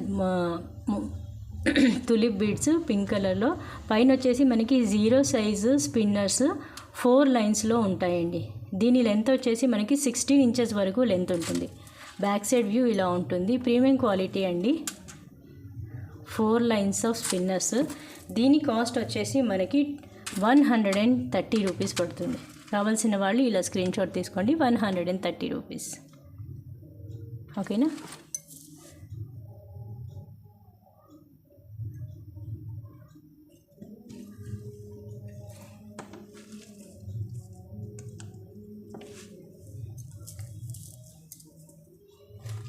తులిప్ బీడ్స్ పింక్ కలర్లో. పైన వచ్చేసి మనకి 0 సైజు స్పిన్నర్స్ 4 లైన్స్లో ఉంటాయండి. దీని లెంత్ వచ్చేసి మనకి 16 ఇంచెస్ వరకు లెంత్ ఉంటుంది. బ్యాక్ సైడ్ వ్యూ ఇలా ఉంటుంది. ప్రీమియం క్వాలిటీ అండి. 4 లైన్స్ ఆఫ్ స్పిన్నర్స్. దీని కాస్ట్ వచ్చేసి మనకి 130 రూపీస్ పడుతుంది. కావాల్సిన వాళ్ళు ఇలా స్క్రీన్ షాట్ తీసుకోండి. 130 రూపీస్. ఓకేనా,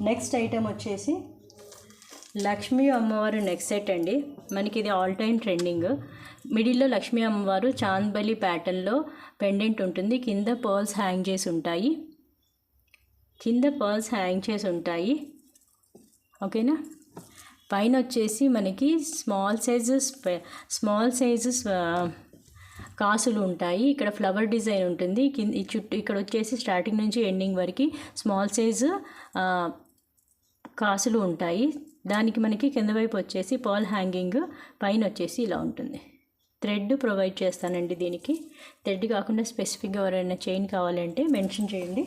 నెక్స్ట్ ఐటమ్ వచ్చేసి లక్ష్మీ అమ్మవారు నెక్ సెట్ అండి. మనకి ఇది ఆల్ టైమ్ ట్రెండింగ్. మిడిల్లో లక్ష్మీ అమ్మవారు చాంద్బలి ప్యాటర్న్లో పెండెంట్ ఉంటుంది. కింద పర్ల్స్ హ్యాంగ్ చేసి ఉంటాయి. ఓకేనా, పైన వచ్చేసి మనకి స్మాల్ సైజెస్ కాసులు ఉంటాయి. ఇక్కడ ఫ్లవర్ డిజైన్ ఉంటుంది. ఇక్కడ వచ్చేసి స్టార్టింగ్ నుంచి ఎండింగ్ వరకు స్మాల్ సైజు కాసులు ఉంటాయి. దానికి మనకి కింద వైపు వచ్చేసి పర్ల్ హ్యాంగింగ్, పైన వచ్చేసి ఇలా ఉంటుంది. థ్రెడ్ ప్రొవైడ్ చేస్తానండి. దీనికి థ్రెడ్ కాకుండా స్పెసిఫిక్గా ఎవరైనా చైన్ కావాలంటే మెన్షన్ చేయండి.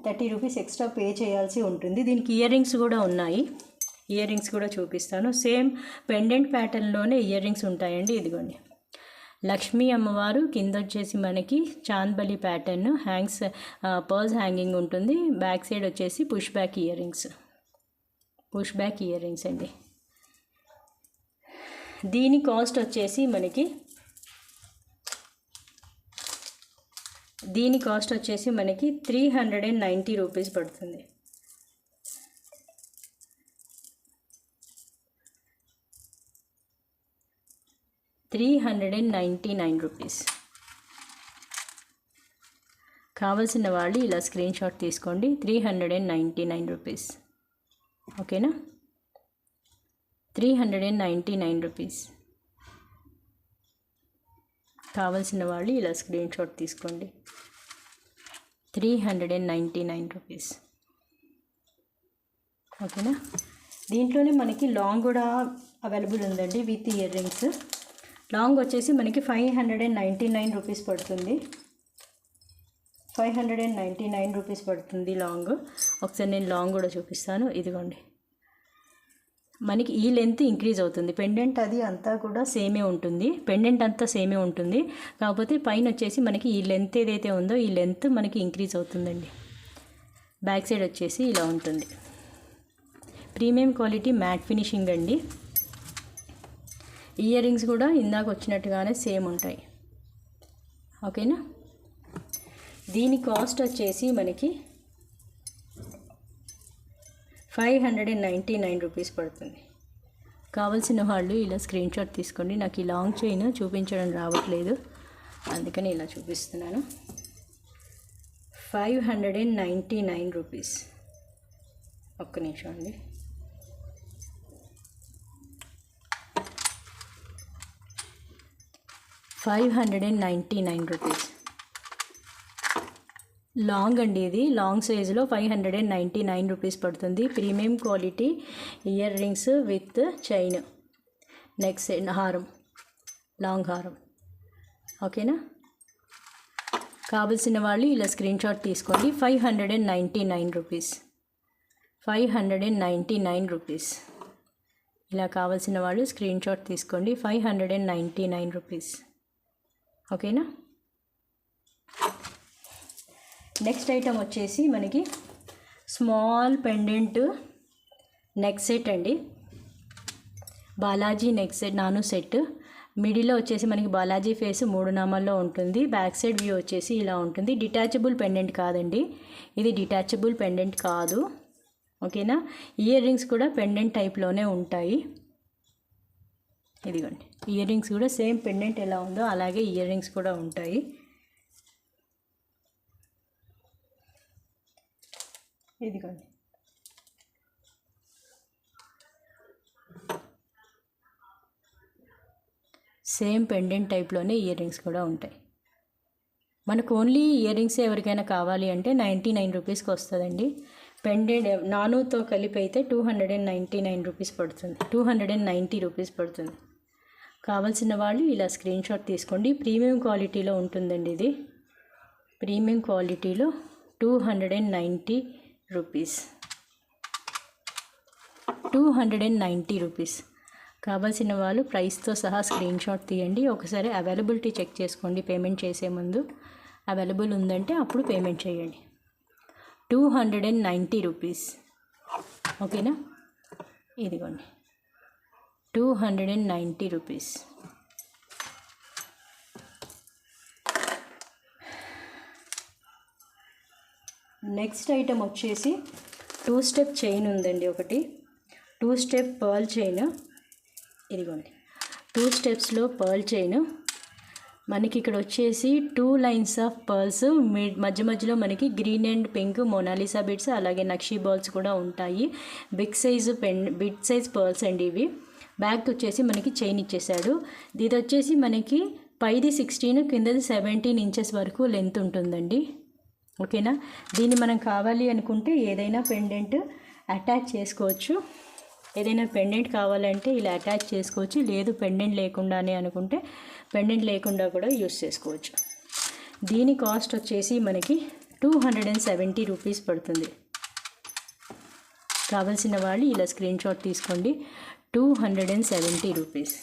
30 రూపీస్ ఎక్స్ట్రా పే చేయాల్సి ఉంటుంది. దీనికి ఇయర్ రింగ్స్ కూడా ఉన్నాయి. ఇయర్ రింగ్స్ కూడా చూపిస్తాను. సేమ్ పెండెంట్ ప్యాటర్న్లోనే ఇయర్ రింగ్స్ ఉంటాయండి. ఇదిగోండి, లక్ష్మీ అమ్మవారు కింద వచ్చేసి మనకి చాంద్బలి ప్యాటర్న్ పర్ల్స్ హ్యాంగింగ్ ఉంటుంది. బ్యాక్ సైడ్ వచ్చేసి పుష్ బ్యాక్ ఇయర్ రింగ్స్ అండి. దీని కాస్ట్ వచ్చేసి మనకి దీని కాస్ట్ వచ్చేసి మనకి 390 రూపీస్ పడుతుంది. ₹399. కావాల్సిన వాళ్ళు ఇలా స్క్రీన్ షాట్ తీసుకోండి. 399 రూపీస్. ఓకేనా, 399 రూపీస్. కావాల్సిన వాళ్ళు ఇలా స్క్రీన్ షాట్ తీసుకోండి. 399 రూపీస్. ఓకేనా, దీంట్లోనే మనకి లాంగ్ కూడా అవైలబుల్ ఉందండి విత్ ఇయర్ రింగ్స్. లాంగ్ వచ్చేసి మనకి 599 రూపీస్ పడుతుంది. 599 రూపీస్ పడుతుంది లాంగ్. ఒకసారి నేను లాంగ్ కూడా చూపిస్తాను. ఇదిగోండి, మనకి ఈ లెంత్ ఇంక్రీజ్ అవుతుంది. పెండెంట్ అది అంతా కూడా సేమే ఉంటుంది, పెండెంట్ అంతా సేమే ఉంటుంది. కాకపోతే పైన వచ్చేసి మనకి ఈ లెంత్ ఏదైతే ఉందో ఈ లెంత్ మనకి ఇంక్రీజ్ అవుతుందండి. బ్యాక్ సైడ్ వచ్చేసి ఇలా ఉంటుంది. ప్రీమియం క్వాలిటీ మ్యాట్ ఫినిషింగ్ అండి. ఇయర్ రింగ్స్ కూడా ఇందాక వచ్చినట్టుగానే సేమ్ ఉంటాయి. ఓకేనా, దీని కాస్ట్ వచ్చేసి మనకి 599 రూపీస్ పడుతుంది. కావాల్సిన వాళ్ళు ఇలా స్క్రీన్ షాట్ తీసుకోండి. నాకు ఈ లాంగ్ చైన్ చూపించడం రావట్లేదు, అందుకని ఇలా చూపిస్తున్నాను. 599 రూపీస్. ఒక్క నిమిషం అండి. ₹599 లాంగ్ అండి. ఇది లాంగ్ సైజులో 599 రూపీస్ పడుతుంది. Premium quality ear rings with chain, neck set, హారం, లాంగ్ హారం. ఓకేనా, కావలసిన వాళ్ళు ఇలా స్క్రీన్ షాట్ తీసుకోండి. 599 రూపీస్. 599 రూపీస్. ఇలా కావాల్సిన వాళ్ళు స్క్రీన్ షాట్ తీసుకోండి. 599 రూపీస్. ఓకేనా, నెక్స్ట్ ఐటమ్ వచ్చేసి మనకి స్మాల్ పెండెంట్ నెక్ సెట్ అండి. బాలాజీ నెక్ సెట్ నాను సెట్. మిడిల్లో వచ్చేసి మనకి బాలాజీ ఫేస్ 3 నామాల్లో ఉంటుంది. బ్యాక్ సైడ్ వ్యూ వచ్చేసి ఇలా ఉంటుంది. డిటాచబుల్ పెండెంట్ కాదండి, ఇది డిటాచబుల్ పెండెంట్ కాదు. ఓకేనా, ఇయర్ రింగ్స్ కూడా పెండెంట్ టైప్లోనే ఉంటాయి. ఇదిగోండి, ఇయర్ రింగ్స్ కూడా సేమ్ పెండెంట్ ఎలా ఉందో అలాగే ఇయర్ రింగ్స్ కూడా ఉంటాయి. ఇదిగోండి, సేమ్ పెండెంట్ టైప్లోనే ఇయర్ రింగ్స్ కూడా ఉంటాయి. మనకు ఓన్లీ ఇయర్ రింగ్స్ ఎవరికైనా కావాలి అంటే 99 రూపీస్కి వస్తుందండి. పెండెంట్ నానుతో కలిపి అయితే 299 రూపీస్ పడుతుంది. 290 రూపీస్ పడుతుంది. కావాల్సిన వాళ్ళు ఇలా స్క్రీన్ షాట్ తీసుకోండి. ప్రీమియం క్వాలిటీలో ఉంటుందండి ఇది. ప్రీమియం క్వాలిటీలో 290 రూపీస్. 290 రూపీస్. కావాల్సిన వాళ్ళు ప్రైస్తో సహా స్క్రీన్ షాట్ తీయండి. ఒకసారి అవైలబిలిటీ చెక్ చేసుకోండి. పేమెంట్ చేసే ముందు అవైలబుల్ ఉందంటే అప్పుడు పేమెంట్ చేయండి. 290 రూపీస్. ఓకేనా, ఇదిగోండి 290 రూపీస్. నెక్స్ట్ ఐటమ్ వచ్చేసి 2 స్టెప్ చైన్ ఉందండి. ఒకటి 2 స్టెప్ పర్ల్ చైన్. ఇదిగోండి 2 స్టెప్స్లో పర్ల్ చైన్. మనకి ఇక్కడ వచ్చేసి 2 లైన్స్ ఆఫ్ పర్ల్స్, మధ్య మధ్యలో మనకి green and pink Mona Lisa bits, అలాగే నక్షీ బాల్స్ కూడా ఉంటాయి. బిగ్ సైజ్ పర్ల్స్ అండి ఇవి. బ్యాక్ వచ్చేసి మనకి చైన్ ఇచ్చేసాడు. ఇది వచ్చేసి మనకి పైది 16, కిందది 17 ఇంచెస్ వరకు లెంత్ ఉంటుందండి. ఓకేనా, దీన్ని మనం కావాలి అనుకుంటే ఏదైనా పెండెంట్ అటాచ్ చేసుకోవచ్చు. ఏదైనా పెండెంట్ కావాలంటే ఇలా అటాచ్ చేసుకోవచ్చు. లేదు పెండెంట్ లేకుండానే అనుకుంటే పెండెంట్ లేకుండా కూడా యూస్ చేసుకోవచ్చు. దీని కాస్ట్ వచ్చేసి మనకి 270 రూపీస్ పడుతుంది. కావాల్సిన వాళ్ళు ఇలా స్క్రీన్ షాట్ తీసుకోండి. 270 రూపీస్.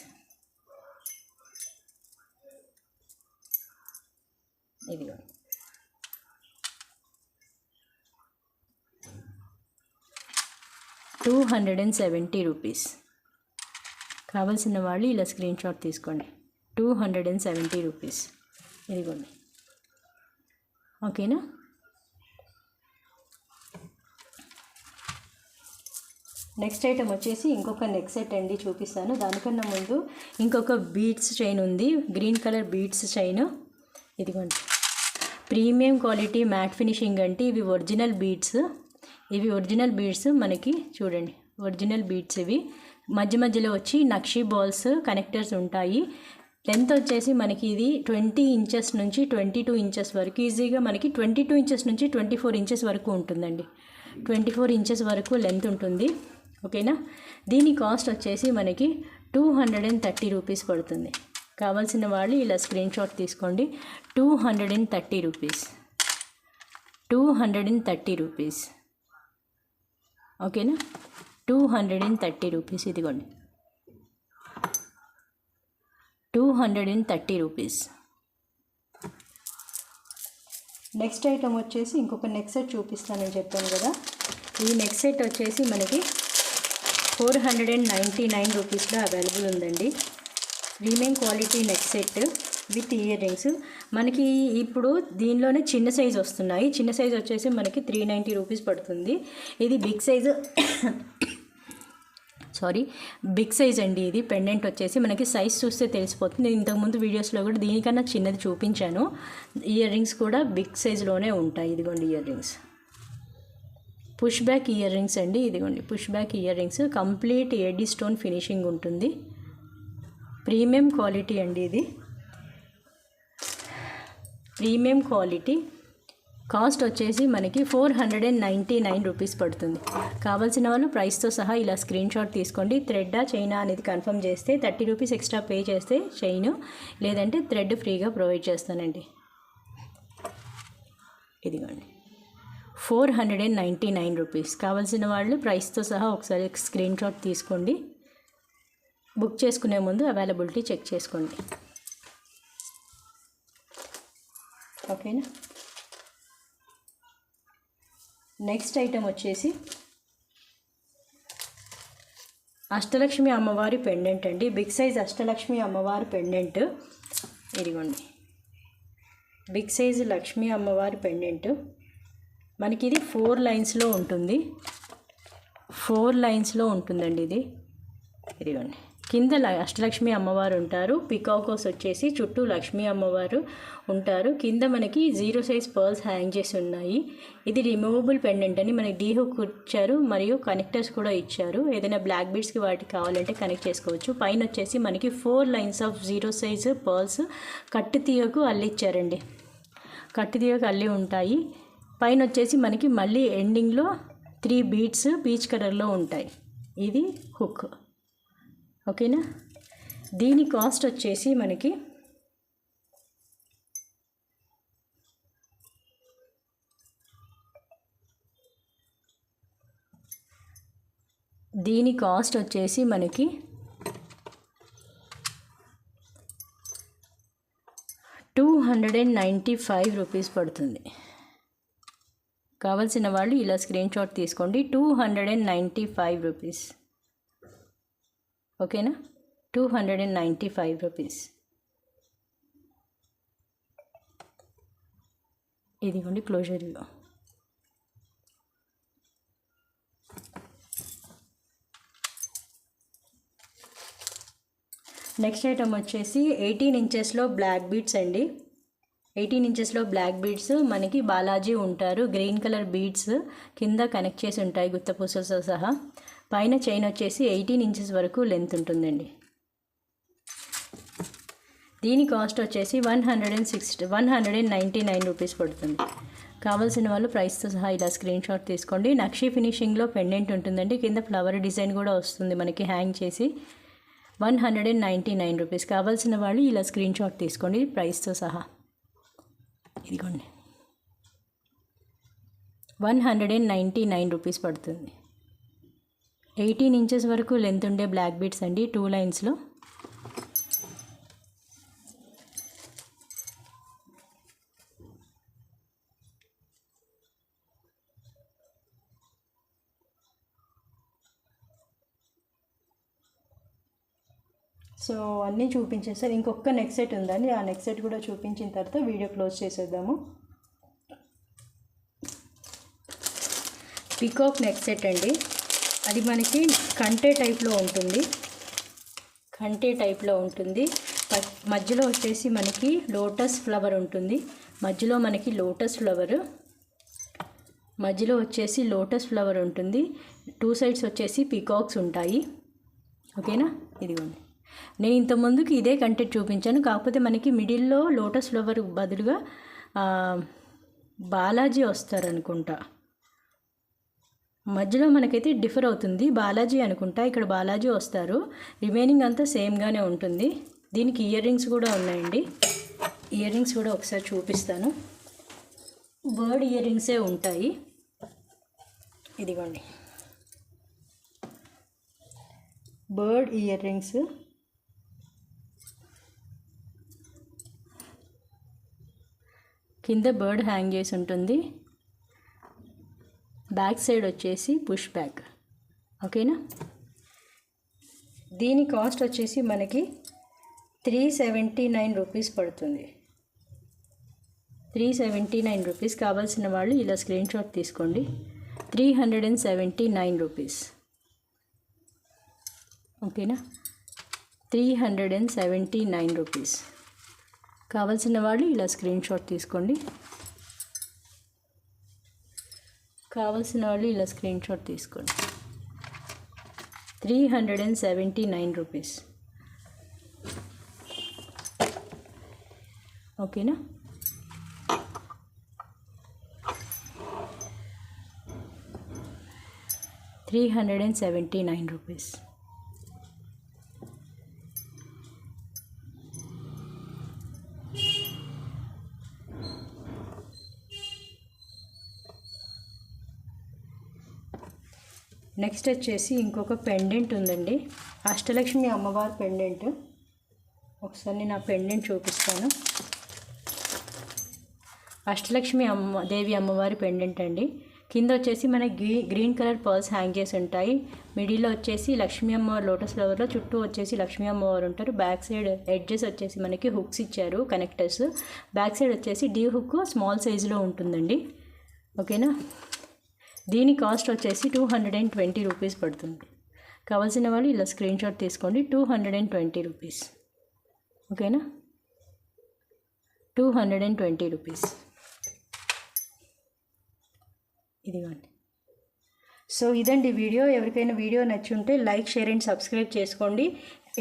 ఇదిగో 270 రూపీస్. కావాల్సిన వాళ్ళు ఇలా స్క్రీన్ షాట్ తీసుకోండి. 270 రూపీస్. ఇదిగోండి ఓకేనా. నెక్స్ట్ ఐటమ్ వచ్చేసి ఇంకొక నెక్ సెట్ అండి, చూపిస్తాను. దానికన్నా ముందు ఇంకొక బీడ్స్ చైన్ ఉంది, గ్రీన్ కలర్ బీడ్స్ చైన్. ఇదిగోండి, ప్రీమియం క్వాలిటీ మ్యాట్ ఫినిషింగ్ అంటే ఇవి ఒరిజినల్ బీడ్స్. ఇవి ఒరిజినల్ బీడ్స్ మనకి చూడండి, ఒరిజినల్ బీడ్స్ ఇవి. మధ్య మధ్యలో వచ్చి నక్షీ బాల్స్ కనెక్టర్స్ ఉంటాయి. లెంత్ వచ్చేసి మనకి ఇది 20 ఇంచెస్ నుంచి 22 ఇంచెస్ వరకు, ఈజీగా మనకి 22 ఇంచెస్ నుంచి 24 ఇంచెస్ వరకు ఉంటుందండి. 24 ఇంచెస్ వరకు లెంత్ ఉంటుంది. ఓకేనా. దీని కాస్ట్ వచ్చేసి మనకి 230 రూపీస్ పడుతుంది. కావాల్సిన వాళ్ళు ఇలా స్క్రీన్ షాట్ తీసుకోండి. 230 రూపీస్, 230 రూపీస్. ఓకేనా, 230 రూపీస్. ఇదిగోండి, 230 రూపీస్. నెక్స్ట్ ఐటమ్ వచ్చేసి ఇంకొక నెక్ సెట్ చూపిస్తానని చెప్పాను కదా. ఈ నెక్ సెట్ వచ్చేసి మనకి 499 రూపీస్లో అవైలబుల్ ఉందండి. Premium quality neck set with ear rings. మనకి ఇప్పుడు దీనిలోనే చిన్న సైజు వస్తున్నాయి. చిన్న సైజు వచ్చేసి మనకి 390 రూపీస్ పడుతుంది. ఇది బిగ్ సైజు బిగ్ సైజ్ అండి. ఇది పెండెంట్ వచ్చేసి మనకి సైజ్ చూస్తే తెలిసిపోతుంది. ఇంతకుముందు వీడియోస్లో కూడా దీనికన్నా చిన్నది చూపించాను. ఇయర్ రింగ్స్ కూడా బిగ్ సైజులోనే ఉంటాయి. ఇదిగోండి earrings, push back earrings అండి. ఇదిగోండి push back earrings, complete AD stone finishing ఉంటుంది. ప్రీమియం క్వాలిటీ అండి ఇది, ప్రీమియం క్వాలిటీ. కాస్ట్ వచ్చేసి మనకి 499 రూపీస్ పడుతుంది. కావాల్సిన వాళ్ళు ప్రైస్తో సహా ఇలా స్క్రీన్ షాట్ తీసుకోండి. థ్రెడ్డా చైనా అనేది కన్ఫర్మ్ చేస్తే 30 రూపీస్ ఎక్స్ట్రా పే చేస్తే చైన్, లేదంటే థ్రెడ్ ఫ్రీగా ప్రొవైడ్ చేస్తానండి. ఇదిగోండి 499 రూపీస్. కావాల్సిన వాళ్ళు ప్రైస్తో సహా ఒకసారి స్క్రీన్ షాట్ తీసుకోండి. బుక్ చేసుకునే ముందు అవైలబిలిటీ చెక్ చేసుకోండి. ఓకేనా. నెక్స్ట్ ఐటమ్ వచ్చేసి అష్టలక్ష్మి అమ్మవారి పెండెంట్ అండి. బిగ్ సైజ్ అష్టలక్ష్మి అమ్మవారి పెండెంట్. ఇదిగోండి బిగ్ సైజ్ లక్ష్మీ అమ్మవారి పెండెంట్. మనకి ఇది 4 లైన్స్లో ఉంటుంది. 4 లైన్స్లో ఉంటుందండి ఇది. ఇదిగోండి కింద అష్టలక్ష్మి అమ్మవారు ఉంటారు. పికాకోస్ వచ్చేసి చుట్టూ లక్ష్మీ అమ్మవారు ఉంటారు. కింద మనకి 0 సైజ్ పర్ల్స్ హ్యాంగ్ చేసి ఉన్నాయి. ఇది రిమూవబుల్ పెండెంట్ అని మనకి డీ హుక్ ఇచ్చారు, మరియు కనెక్టర్స్ కూడా ఇచ్చారు. ఏదైనా బ్లాక్ బీడ్స్కి వాటికి కావాలంటే కనెక్ట్ చేసుకోవచ్చు. పైన వచ్చేసి మనకి 4 లైన్స్ ఆఫ్ 0 సైజ్ పర్ల్స్ కట్టు తీయకు అల్లిచ్చారండి. కట్టు తీయకు అల్లి ఉంటాయి. పైన వచ్చేసి మనకి మళ్ళీ ఎండింగ్లో 3 బీడ్స్ పీచ్ కలర్లో ఉంటాయి. ఇది హుక్. ఓకేనా. దీని కాస్ట్ వచ్చేసి మనకి దీని కాస్ట్ వచ్చేసి మనకి 295 రూపీస్ పడుతుంది. కావాల్సిన వాళ్ళు ఇలా స్క్రీన్ షాట్ తీసుకోండి. 295 రూపీస్. ఓకేనా, 295 రూపీస్. ఇదిగోండి క్లోజర్ వ్యూ. నెక్స్ట్ ఐటమ్ వచ్చేసి 18 ఇంచెస్లో బ్లాక్ బీడ్స్ అండి. 18 ఇంచెస్లో బ్లాక్ బీడ్స్ మనకి బాలాజీ ఉంటారు. గ్రీన్ కలర్ బీడ్స్ కింద కనెక్ట్ చేసి ఉంటాయి గుత్తపూసలతో సహా. పైన చైన్ వచ్చేసి 18 ఇంచెస్ వరకు లెంత్ ఉంటుందండి. దీని కాస్ట్ వచ్చేసి 199 రూపీస్ పడుతుంది. కావాల్సిన వాళ్ళు ప్రైస్తో సహా ఇలా స్క్రీన్ షాట్ తీసుకోండి. నక్షీ ఫినిషింగ్లో పెండెంట్ ఉంటుందండి. కింద ఫ్లవర్ డిజైన్ కూడా వస్తుంది మనకి హ్యాంగ్ చేసి. 199 రూపీస్. కావాల్సిన వాళ్ళు ఇలా స్క్రీన్ షాట్ తీసుకోండి ప్రైస్తో సహా. ఇదిగోండి 199 రూపీస్ పడుతుంది. 18 ఇంచెస్ వరకు లెంత్ ఉండే బ్లాక్ బీడ్స్ అండి, 2 లైన్స్లో. సో అన్నీ చూపించేసారు. ఇంకొక నెక్ సెట్ ఉందండి. ఆ నెక్ సెట్ కూడా చూపించిన తర్వాత వీడియో క్లోజ్ చేసేద్దాము. పీకాక్ నెక్ సెట్ అండి. అది మనకి కంటే టైప్లో ఉంటుంది. మధ్యలో వచ్చేసి మనకి లోటస్ ఫ్లవర్ ఉంటుంది. మధ్యలో వచ్చేసి లోటస్ ఫ్లవర్ ఉంటుంది. 2 సైడ్స్ వచ్చేసి పీకాక్స్ ఉంటాయి. ఓకేనా, ఇదిగోండి. నేను ఇంతకుముందుకి ఇదే కంటెంట్ చూపించాను, కాకపోతే మనకి మిడిల్లో లోటస్ ఫ్లవర్ బదులుగా బాలాజీ వస్తారనుకుంటా. మధ్యలో మనకైతే డిఫర్ అవుతుంది, బాలాజీ అనుకుంటా. ఇక్కడ బాలాజీ వస్తారు, రిమైనింగ్ అంతా సేమ్గానే ఉంటుంది. దీనికి ఇయర్ రింగ్స్ కూడా ఉన్నాయండి. ఇయర్ రింగ్స్ కూడా ఒకసారి చూపిస్తాను. బర్డ్ ఇయర్ రింగ్సే ఉంటాయి. ఇదిగోండి, బర్డ్ ఇయర్ రింగ్స్. కింద బర్డ్ హ్యాంగ్ చేసి ఉంటుంది. బ్యాక్ సైడ్ వచ్చేసి పుష్ బ్యాక్. ఓకేనా, దీని కాస్ట్ వచ్చేసి మనకి 379 రూపీస్ పడుతుంది. 379 రూపీస్. కావాల్సిన వాళ్ళు ఇలా స్క్రీన్ షాట్ తీసుకోండి. 379 రూపీస్. ఓకేనా, 379 రూపీస్. కావాల్సిన వాళ్ళు ఇలా స్క్రీన్ షాట్ తీసుకోండి. 379 రూపీస్. ఓకేనా, రూపీస్. నెక్స్ట్ వచ్చేసి ఇంకొక పెండెంట్ ఉందండి, అష్టలక్ష్మి అమ్మవారి పెండెంట్. ఒకసారి నేను ఆ పెండెంట్ చూపిస్తాను. అష్టలక్ష్మి దేవి అమ్మవారి పెండెంట్ అండి. కింద వచ్చేసి మనకి గ్రీన్ కలర్ పర్ల్స్ హ్యాంగ్ చేసి ఉంటాయి. మిడిల్లో వచ్చేసి లక్ష్మీ అమ్మవారు లోటస్ ఫ్లవర్లో, చుట్టూ వచ్చేసి లక్ష్మీ అమ్మవారు ఉంటారు. బ్యాక్ సైడ్ ఎడ్జెస్ వచ్చేసి మనకి హుక్స్ ఇచ్చారు, కనెక్టర్స్. బ్యాక్ సైడ్ వచ్చేసి డీ హుక్ స్మాల్ సైజులో ఉంటుందండి. ఓకేనా, దీని కాస్ట్ వచ్చేసి 220 రూపీస్ పడుతుంది. కావాల్సిన వాళ్ళు ఇలా స్క్రీన్ షాట్ తీసుకోండి. 220 రూపీస్. ఓకేనా, 220 రూపీస్. ఇదిగోండి. సో ఇదండి వీడియో. ఎవరికైనా వీడియో నచ్చి ఉంటే లైక్, షేర్ అండ్ సబ్స్క్రైబ్ చేసుకోండి.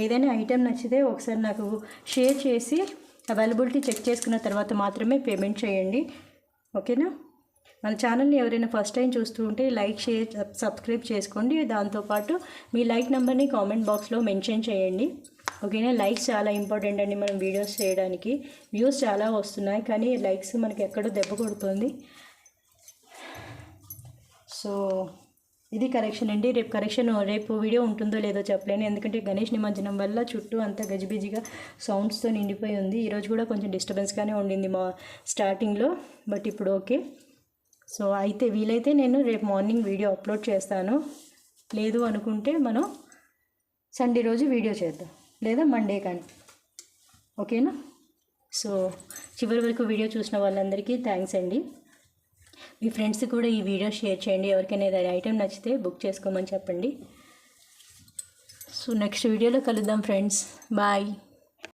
ఏదైనా ఐటెం నచ్చితే ఒకసారి నాకు షేర్ చేసి అవైలబిలిటీ చెక్ చేసుకున్న తర్వాత మాత్రమే పేమెంట్ చేయండి. ఓకేనా, మన ఛానల్ని ఎవరైనా ఫస్ట్ టైం చూస్తూ ఉంటే లైక్, షేర్, సబ్స్క్రైబ్ చేసుకోండి. దాంతోపాటు మీ లైక్ నెంబర్ని కామెంట్ బాక్స్లో మెన్షన్ చేయండి. ఓకేనా, లైక్స్ చాలా ఇంపార్టెంట్ అండి మనం వీడియోస్ చేయడానికి. వ్యూస్ చాలా వస్తున్నాయి, కానీ లైక్స్ మనకి ఎక్కడో దెబ్బ కొడుతుంది. సో ఇది కరెక్షన్ అండి. రేపు వీడియో ఉంటుందో లేదో చెప్పలేను, ఎందుకంటే గణేష్ నిమజ్జనం వల్ల చుట్టూ అంతా గజిబిజిగా సౌండ్స్తో నిండిపోయి ఉంది. ఈరోజు కూడా కొంచెం డిస్టర్బెన్స్గానే ఉండింది మా స్టార్టింగ్లో, బట్ ఇప్పుడు ఓకే. సో అయితే వీలైతే నేను రేపు మార్నింగ్ వీడియో అప్లోడ్ చేస్తాను. లేదు అనుకుంటే మనం సండే రోజు వీడియో చేద్దాం, లేదా మండే కానీ. ఓకేనా, సో చివరి వరకు వీడియో చూసిన వాళ్ళందరికీ థ్యాంక్స్ అండి. మీ ఫ్రెండ్స్కి కూడా ఈ వీడియో షేర్ చేయండి. ఎవరికైనా ఏదైనా ఐటెం నచ్చితే బుక్ చేసుకోమని చెప్పండి. సో నెక్స్ట్ వీడియోలో కలుద్దాం ఫ్రెండ్స్. బాయ్.